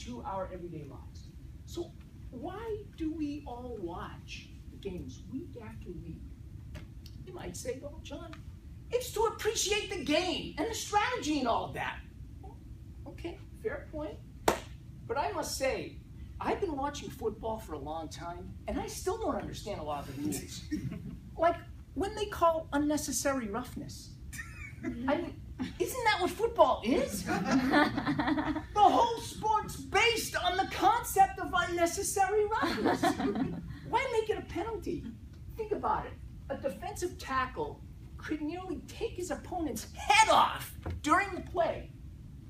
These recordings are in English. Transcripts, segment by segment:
into our everyday lives. So why do we all watch the games week after week? You might say, well, John, it's to appreciate the game and the strategy and all of that. Okay, fair point. But I must say, I've been watching football for a long time, and I still don't understand a lot of the rules. Like when they call unnecessary roughness. I mean, isn't that what football is? The whole sport's based on the concept of unnecessary roughness. Why make it a penalty? Think about it. A defensive tackle could nearly take his opponent's head off during the play.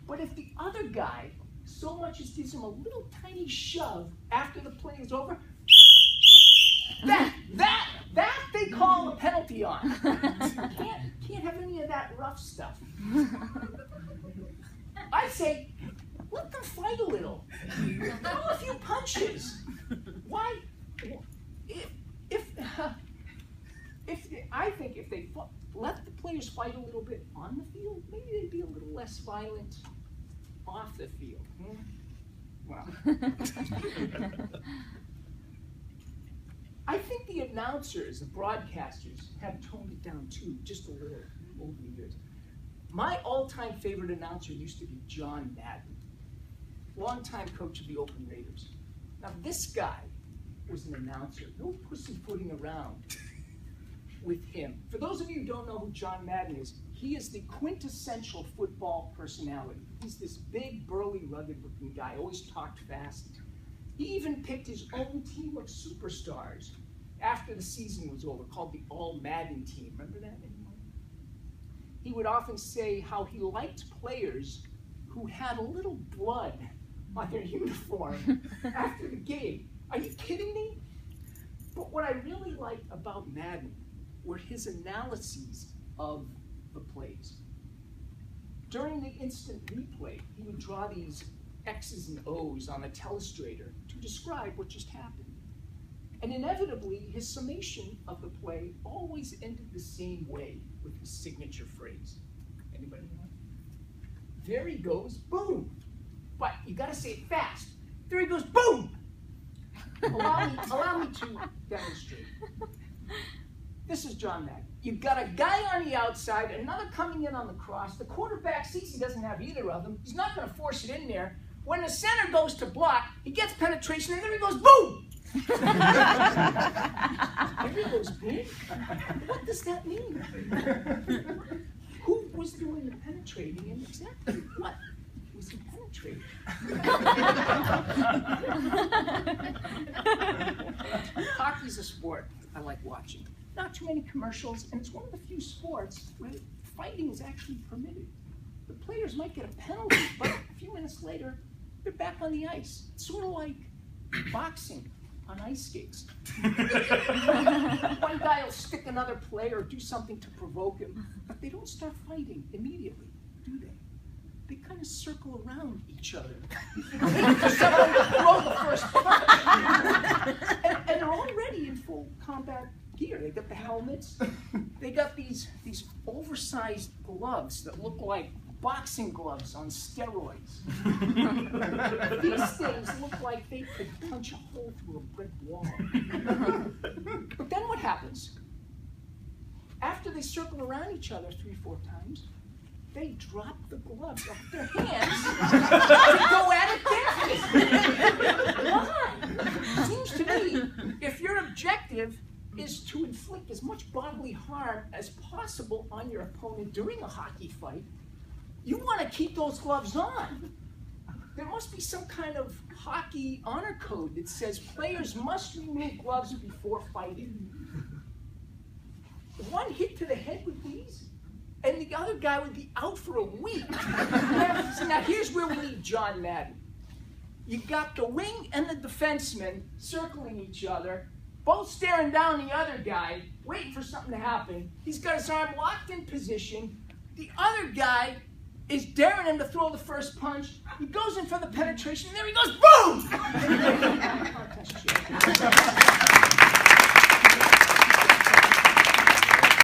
But if the other guy so much as gives him a little tiny shove after the play is over, that they call a penalty on. Can't have any of that rough stuff. I say, let them fight a little. Throw a few punches. Why? I think if they let the players fight a little bit on the field, maybe they'd be a little less violent off the field. Well, I think the announcers, the broadcasters, have toned it down too, just a little over the years. My all-time favorite announcer used to be John Madden, longtime coach of the Oakland Raiders. Now this guy was an announcer, no pussyfooting around with him. For those of you who don't know who John Madden is, he is the quintessential football personality. He's this big, burly, rugged-looking guy, always talked fast. He even picked his own team of superstars after the season was over, called the All-Madden team. Remember that anymore? He would often say how he liked players who had a little blood on their uniform after the game. Are you kidding me? But what I really liked about Madden were his analyses of the plays. During the instant replay, he would draw these X's and O's on a telestrator to describe what just happened. And inevitably, his summation of the play always ended the same way with his signature phrase. Anybody know? There he goes, boom. But you gotta say it fast. There he goes, boom. Allow me to demonstrate. This is John Madden. You've got a guy on the outside, another coming in on the cross. The quarterback sees he doesn't have either of them. He's not going to force it in there. When the center goes to block, he gets penetration, and there he goes, boom! There he goes, boom? What does that mean? Who was doing the penetrating, and exactly what was he penetrating? Hockey's a sport I like watching. Not too many commercials, and it's one of the few sports where fighting is actually permitted. The players might get a penalty, but a few minutes later, they're back on the ice. It's sort of like boxing on ice skates. One guy will stick another player or do something to provoke him, but they don't start fighting immediately, do they? They kind of circle around each other. Waiting for someone to throw the first punch. And they're already in full combat gear. They got the helmets. They got these oversized gloves that look like boxing gloves on steroids. These things look like they could punch a hole through a brick wall. But then what happens? After they circle around each other 3-4 times, they drop the gloves off their hands to go at it barefoot. Why? Seems to me, if your objective is to inflict as much bodily harm as possible on your opponent during a hockey fight, you want to keep those gloves on. There must be some kind of hockey honor code that says players must remove gloves before fighting. One hit to the head with these, and the other guy would be out for a week. So now here's where we need John Madden. You got the wing and the defenseman circling each other, both staring down the other guy, waiting for something to happen. He's got his arm locked in position. The other guy is daring him to throw the first punch. He goes in for the penetration, and there he goes, boom!